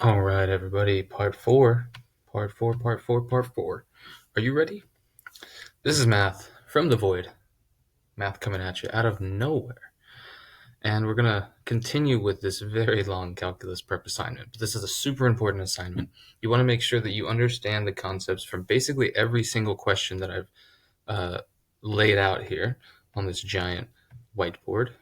All right, everybody, part four. Are you ready? This is math from the void. Math coming at you out of nowhere. And we're going to continue with this very long calculus prep assignment. But this is a super important assignment. You want to make sure that you understand the concepts from basically every single question that I've laid out here on this giant whiteboard.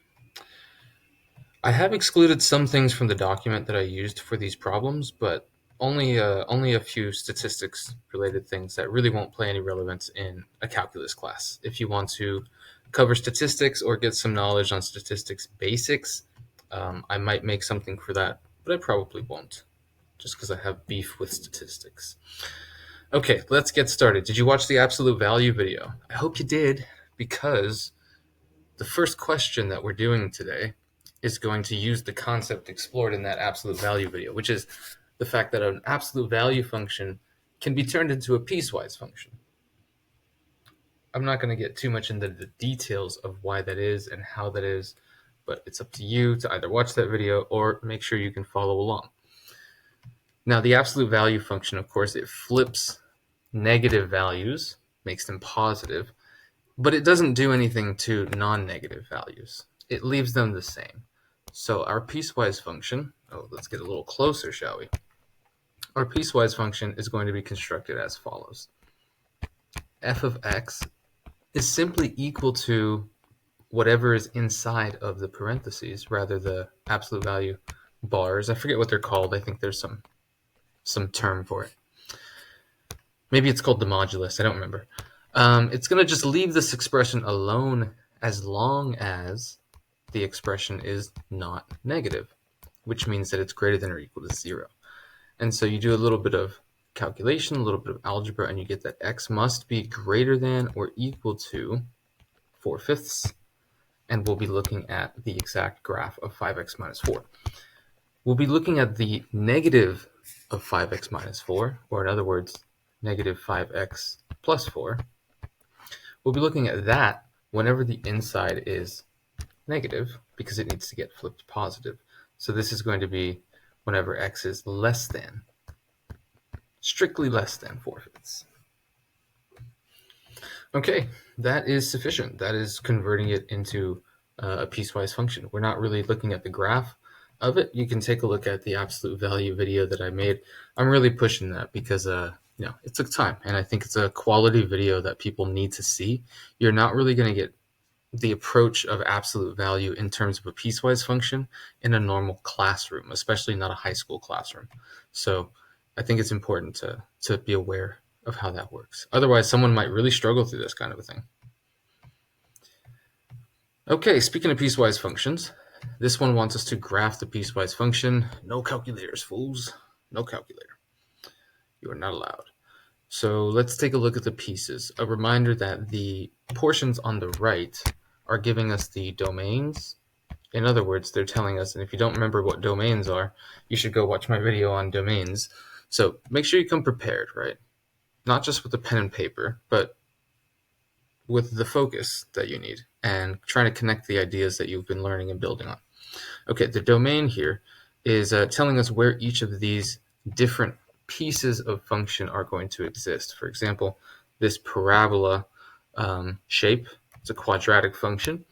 I have excluded some things from the document that I used for these problems, but only a few statistics related things that really won't play any relevance in a calculus class. If you want to cover statistics or get some knowledge on statistics basics, I might make something for that, but I probably won't, just because I have beef with statistics. Okay, let's get started. Did you watch the absolute value video? I hope you did, because the first question that we're doing today is going to use the concept explored in that absolute value video, which is the fact that an absolute value function can be turned into a piecewise function. I'm not going to get too much into the details of why that is and how that is, but it's up to you to either watch that video or make sure you can follow along. Now, the absolute value function, of course, it flips negative values, makes them positive, but it doesn't do anything to non-negative values. It leaves them the same. So our piecewise function, let's get a little closer, shall we? Our piecewise function is going to be constructed as follows. F of x is simply equal to whatever is inside of the parentheses, rather the absolute value bars. I forget what they're called. I think there's some term for it. Maybe it's called the modulus. I don't remember. It's going to just leave this expression alone as long as the expression is not negative, which means that it's greater than or equal to 0. And so you do a little bit of calculation, a little bit of algebra, and you get that x must be greater than or equal to 4/5. And we'll be looking at the exact graph of 5x minus 4. We'll be looking at the negative of 5x minus 4, or in other words, negative 5x plus 4. We'll be looking at that whenever the inside is negative, because it needs to get flipped positive. So this is going to be whenever x is less than, strictly less than 4/5. Okay, that is sufficient. That is converting it into a piecewise function. We're not really looking at the graph of it. You can take a look at the absolute value video that I made. I'm really pushing that because it took time, and I think it's a quality video that people need to see. You're not really going to get the approach of absolute value in terms of a piecewise function in a normal classroom, especially not a high school classroom. So I think it's important to be aware of how that works. Otherwise, someone might really struggle through this kind of a thing. Okay, speaking of piecewise functions, this one wants us to graph the piecewise function. No calculators, fools. No calculator. You are not allowed. So let's take a look at the pieces. A reminder that the portions on the right are giving us the domains. In other words, they're telling us, and if you don't remember what domains are, you should go watch my video on domains. So make sure you come prepared, right? Not just with the pen and paper, but with the focus that you need and trying to connect the ideas that you've been learning and building on. Okay, the domain here is telling us where each of these different pieces of function are going to exist. For example, this parabola shape, it's a quadratic function,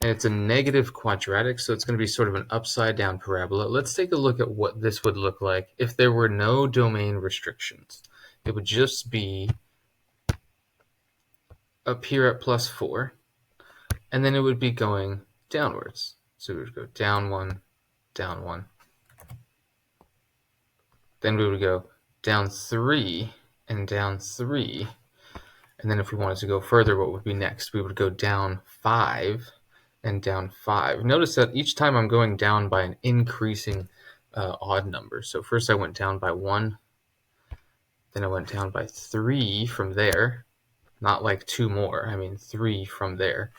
and it's a negative quadratic, so it's going to be sort of an upside down parabola. Let's take a look at what this would look like if there were no domain restrictions. It would just be up here at plus 4, and then it would be going downwards. So we would go down 1, down 1. Then we would go down 3 and down 3. And then if we wanted to go further, what would be next? We would go down 5 and down 5. Notice that each time I'm going down by an increasing odd number. So first I went down by 1, then I went down by 3 from there. Not like 2 more, I mean 3 from there.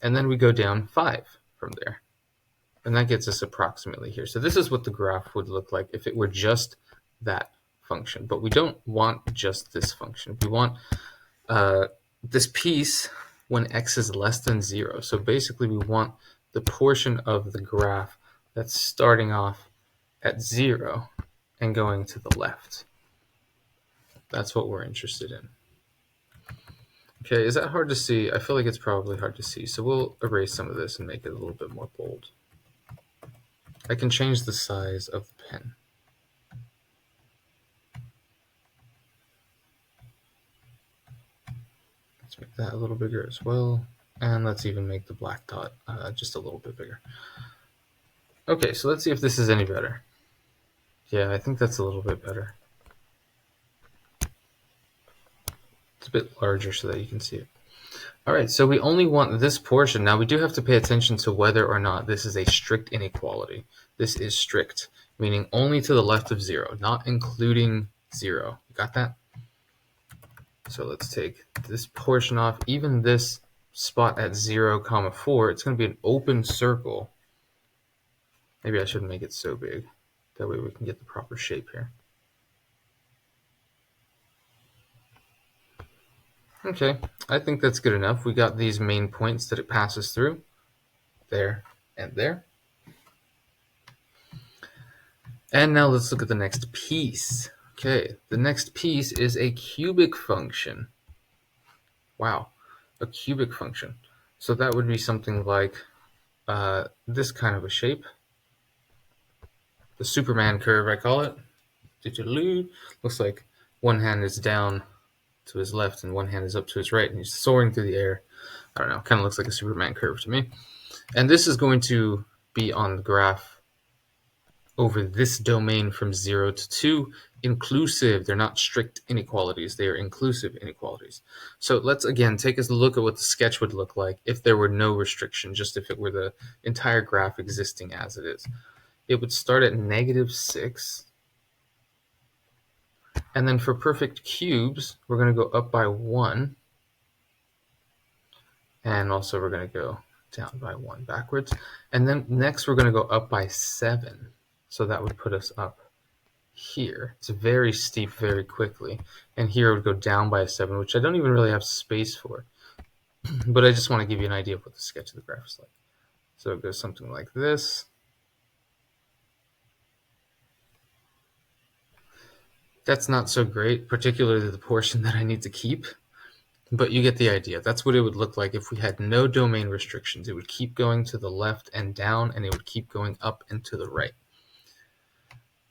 And then we go down 5 from there. And that gets us approximately here. So this is what the graph would look like if it were just that function. But we don't want just this function. We want this piece when x is less than 0. So basically we want the portion of the graph that's starting off at 0 and going to the left. That's what we're interested in. Okay, is that hard to see? I feel like it's probably hard to see, so we'll erase some of this and make it a little bit more bold. I can change the size of the pen. Let's make that a little bigger as well. And let's even make the black dot just a little bit bigger. Okay, so let's see if this is any better. Yeah, I think that's a little bit better. It's a bit larger so that you can see it. All right, so we only want this portion. Now we do have to pay attention to whether or not this is a strict inequality. This is strict, meaning only to the left of 0, not including 0. You got that? So let's take this portion off. Even this spot at 0, 4, it's going to be an open circle. Maybe I shouldn't make it so big. That way we can get the proper shape here. Okay, I think that's good enough. We got these main points that it passes through. There and there. And now let's look at the next piece. Okay, the next piece is a cubic function. Wow, a cubic function. So that would be something like this kind of a shape. The Superman curve, I call it. Looks like one hand is down to his left and one hand is up to his right, and he's soaring through the air. I don't know, kind of looks like a Superman curve to me. And this is going to be on the graph over this domain from 0 to 2, inclusive. They're not strict inequalities, they are inclusive inequalities. So let's again take a look at what the sketch would look like if there were no restriction, just if it were the entire graph existing as it is. It would start at -6. And then for perfect cubes, we're going to go up by 1. And also we're going to go down by 1 backwards. And then next we're going to go up by 7. So that would put us up here. It's very steep very quickly. And here it would go down by a 7, which I don't even really have space for. But I just want to give you an idea of what the sketch of the graph is like. So it goes something like this. That's not so great, particularly the portion that I need to keep. But you get the idea. That's what it would look like if we had no domain restrictions. It would keep going to the left and down, and it would keep going up and to the right.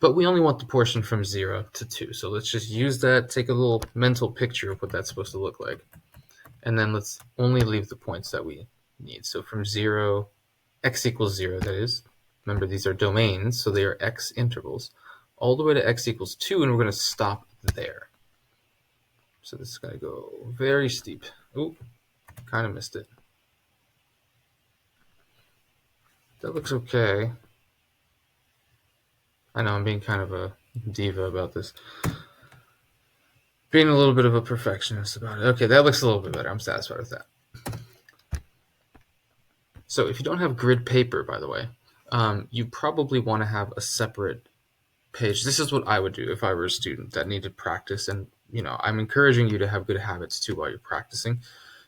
But we only want the portion from 0 to 2. So let's just use that, take a little mental picture of what that's supposed to look like. And then let's only leave the points that we need. So from 0, x equals 0, that is. Remember, these are domains, so they are x intervals. All the way to x equals 2, and we're going to stop there. So this is going to go very steep. Oh, kind of missed it. That looks okay. I know I'm being kind of a diva about this. Being a little bit of a perfectionist about it. Okay, that looks a little bit better. I'm satisfied with that. So if you don't have grid paper, by the way, you probably want to have a separate page. This is what I would do if I were a student that needed practice. And, I'm encouraging you to have good habits too while you're practicing,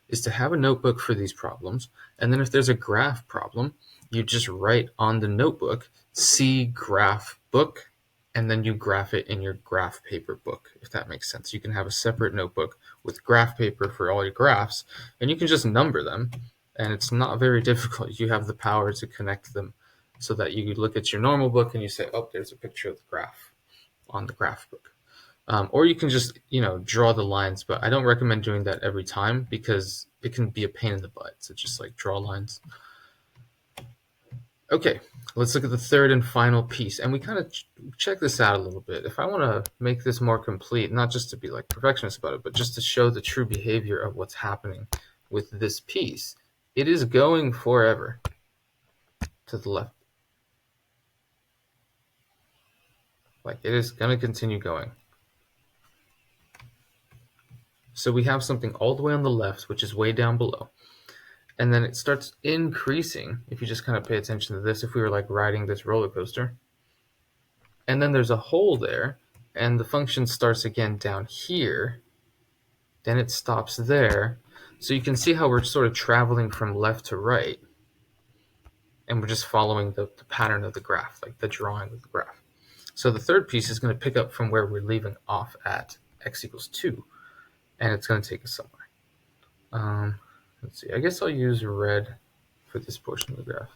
is to have a notebook for these problems. And then if there's a graph problem, you just write on the notebook, see graph book, and then you graph it in your graph paper book, if that makes sense. You can have a separate notebook with graph paper for all your graphs, and you can just number them, and it's not very difficult. You have the power to connect them so that you look at your normal book and you say, oh, there's a picture of the graph on the graph book. Or you can just, draw the lines, but I don't recommend doing that every time because it can be a pain in the butt. So just like draw lines. Okay, let's look at the third and final piece. And we kind of check this out a little bit. If I want to make this more complete, not just to be like perfectionist about it, but just to show the true behavior of what's happening with this piece, it is going forever to the left. Like it is going to continue going. So we have something all the way on the left, which is way down below. And then it starts increasing, if you just kind of pay attention to this, if we were like riding this roller coaster. And then there's a hole there, and the function starts again down here. Then it stops there. So you can see how we're sort of traveling from left to right. And we're just following the pattern of the graph, like the drawing of the graph. So the third piece is going to pick up from where we're leaving off at x equals 2, and it's going to take us somewhere. Let's see, I guess I'll use red for this portion of the graph.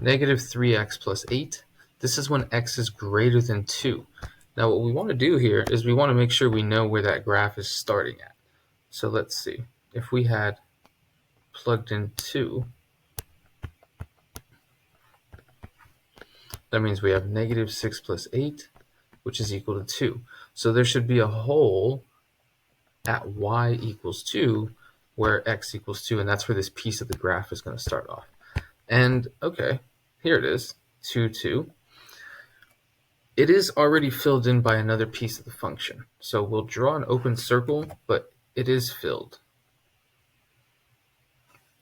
Negative 3x plus 8. This is when x is greater than 2. Now what we want to do here is we want to make sure we know where that graph is starting at. So let's see, if we had plugged in 2, that means we have negative 6 plus 8, which is equal to 2. So there should be a hole at y equals 2 where x equals 2, and that's where this piece of the graph is going to start off. And okay, here it is, 2, 2. It is already filled in by another piece of the function. So we'll draw an open circle, but it is filled.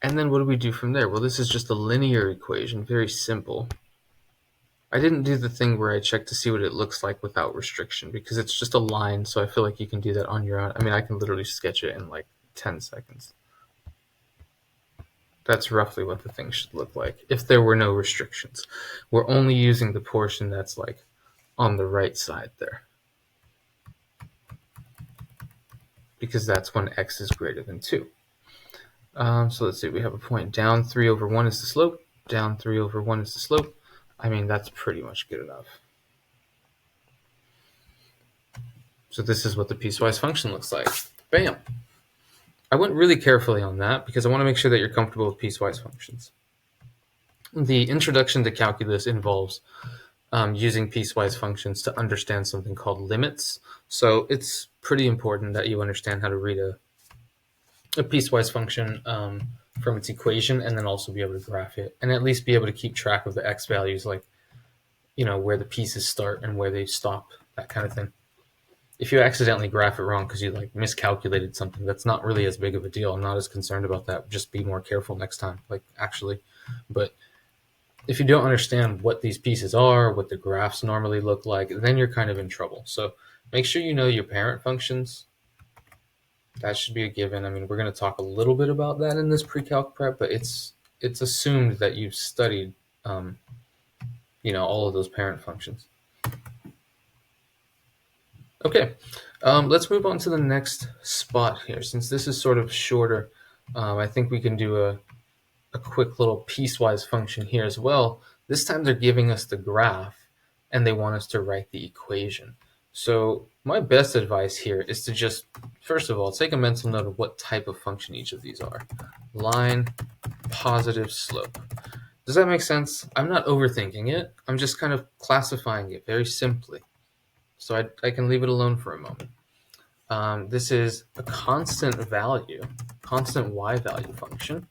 And then what do we do from there? Well, this is just a linear equation, very simple. I didn't do the thing where I check to see what it looks like without restriction because it's just a line, so I feel like you can do that on your own. I mean, I can literally sketch it in like 10 seconds. That's roughly what the thing should look like if there were no restrictions. We're only using the portion that's like on the right side there, because that's when x is greater than 2. So let's see, we have a point down 3 over 1 is the slope, down 3 over 1 is the slope. I mean, that's pretty much good enough. So this is what the piecewise function looks like. Bam! I went really carefully on that because I want to make sure that you're comfortable with piecewise functions. The introduction to calculus involves using piecewise functions to understand something called limits. So it's pretty important that you understand how to read a piecewise function from its equation, and then also be able to graph it, and at least be able to keep track of the x values, like, you know, where the pieces start and where they stop, that kind of thing. If you accidentally graph it wrong because you like miscalculated something, that's not really as big of a deal. I'm not as concerned about that. Just be more careful next time, like actually. But if you don't understand what these pieces are, what the graphs normally look like, then you're kind of in trouble. So make sure you know your parent functions. That should be a given. I mean, we're going to talk a little bit about that in this pre-calc prep, but it's assumed that you've studied, you know, all of those parent functions. Okay, let's move on to the next spot here. Since this is sort of shorter, I think we can do a quick little piecewise function here as well. This time they're giving us the graph, and they want us to write the equation. So my best advice here is to just, first of all, take a mental note of what type of function each of these are. Line, positive slope. Does that make sense? I'm not overthinking it. I'm just kind of classifying it very simply. So I can leave it alone for a moment. This is a constant value, constant y value function.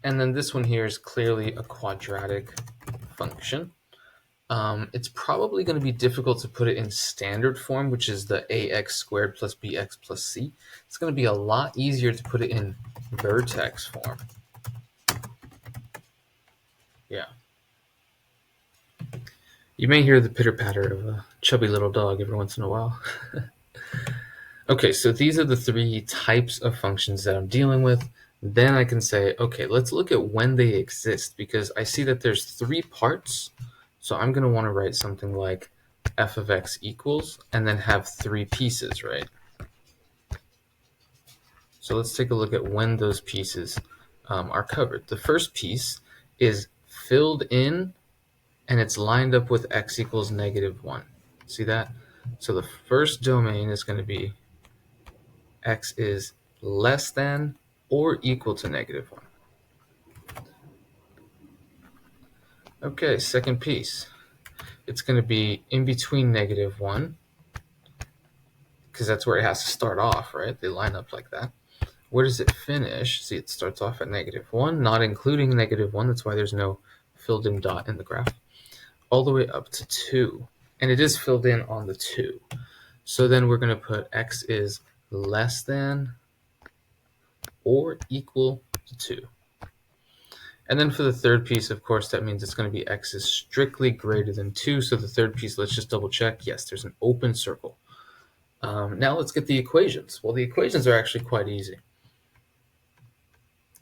And then this one here is clearly a quadratic function. It's probably going to be difficult to put it in standard form, which is the ax squared plus bx plus c. It's going to be a lot easier to put it in vertex form. Yeah. You may hear the pitter-patter of a chubby little dog every once in a while. Okay, so these are the three types of functions that I'm dealing with. Then I can say, okay, let's look at when they exist, because I see that there's 3 parts. So I'm going to want to write something like f of x equals, and then have 3 pieces, right? So let's take a look at when those pieces are covered. The first piece is filled in, and it's lined up with x equals -1. See that? So the first domain is going to be x is less than or equal to -1. Okay, second piece. It's going to be in between -1, because that's where it has to start off, right? They line up like that. Where does it finish? See, it starts off at -1, not including -1. That's why there's no filled in dot in the graph. All the way up to 2. And it is filled in on the 2. So then we're going to put x is less than or equal to 2. And then for the third piece, of course, that means it's going to be x is strictly greater than 2. So the third piece, let's just double check. Yes, there's an open circle. Now let's get the equations. Well, the equations are actually quite easy.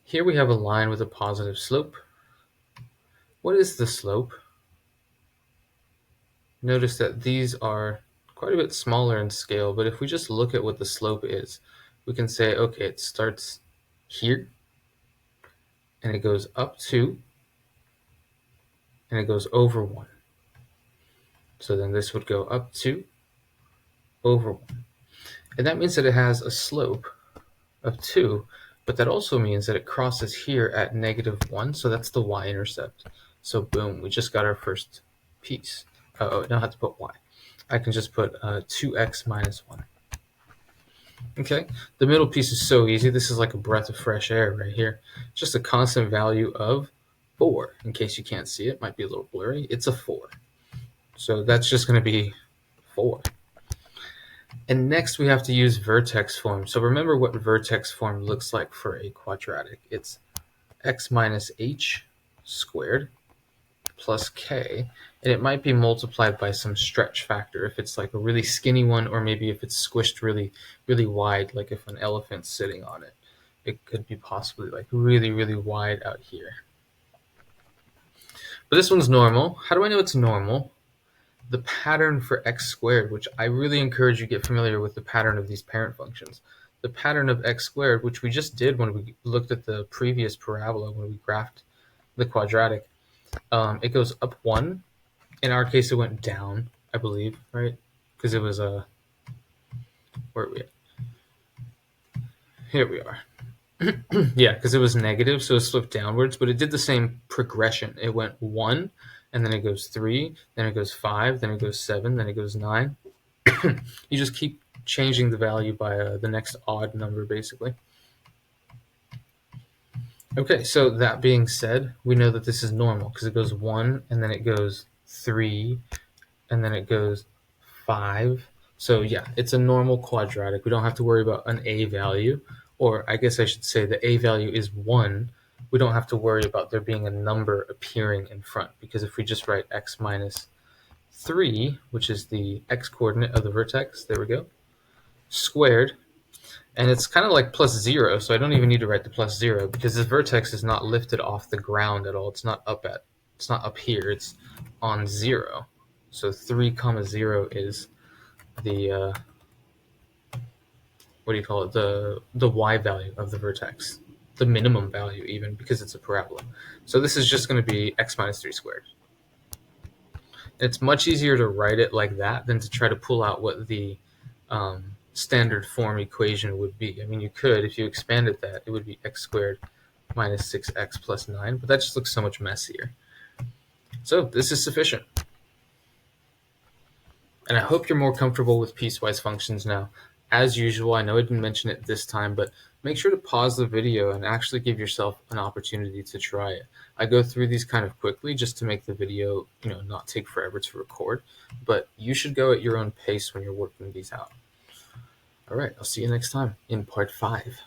Here we have a line with a positive slope. What is the slope? notice that these are quite a bit smaller in scale, but if we just look at what the slope is, we can say, okay, it starts here, and it goes up 2, and it goes over 1. So then this would go up 2, over 1. And that means that it has a slope of 2, but that also means that it crosses here at -1, so that's the y-intercept. So boom, we just got our first piece. Oh, I don't have to put y. I can just put 2x minus 1. Okay, the middle piece is so easy. This is like a breath of fresh air right here. Just a constant value of 4. In case you can't see it, might be a little blurry. It's a 4. So that's just going to be 4. And next we have to use vertex form. So remember what vertex form looks like for a quadratic. It's x minus h squared plus k, and it might be multiplied by some stretch factor if it's like a really skinny one, or maybe if it's squished really, really wide, like if an elephant's sitting on it. It could be possibly like really, really wide out here. But this one's normal. How do I know it's normal? The pattern for x squared, which I really encourage you to get familiar with the pattern of these parent functions. The pattern of x squared, which we just did when we looked at the previous parabola, when we graphed the quadratic, it goes up 1. In our case, it went down, I believe, right? Because it was a... where are we at? Here we are. Yeah, because it was negative, so it slipped downwards, but it did the same progression. It went 1, and then it goes 3, then it goes 5, then it goes 7, then it goes 9. You just keep changing the value by the next odd number, basically. Okay, so that being said, we know that this is normal because it goes 1, and then it goes 3, and then it goes 5. So yeah, it's a normal quadratic. We don't have to worry about an a value, or I guess I should say the a value is 1. We don't have to worry about there being a number appearing in front, because if we just write x minus 3, which is the x-coordinate of the vertex, there we go, squared, and it's kind of like plus 0, so I don't even need to write the plus 0, because this vertex is not lifted off the ground at all. It's not up here, it's on 0. So 3, 0 is the what do you call it? The y value of the vertex, the minimum value even, because it's a parabola. So this is just going to be x minus 3 squared. It's much easier to write it like that than to try to pull out what the standard form equation would be. I mean, you could, if you expanded that, it would be x squared minus 6x plus 9, but that just looks so much messier. So this is sufficient. And I hope you're more comfortable with piecewise functions now. As usual, I know I didn't mention it this time, but make sure to pause the video and actually give yourself an opportunity to try it. I go through these kind of quickly just to make the video, not take forever to record, but you should go at your own pace when you're working these out. All right, I'll see you next time in part 5.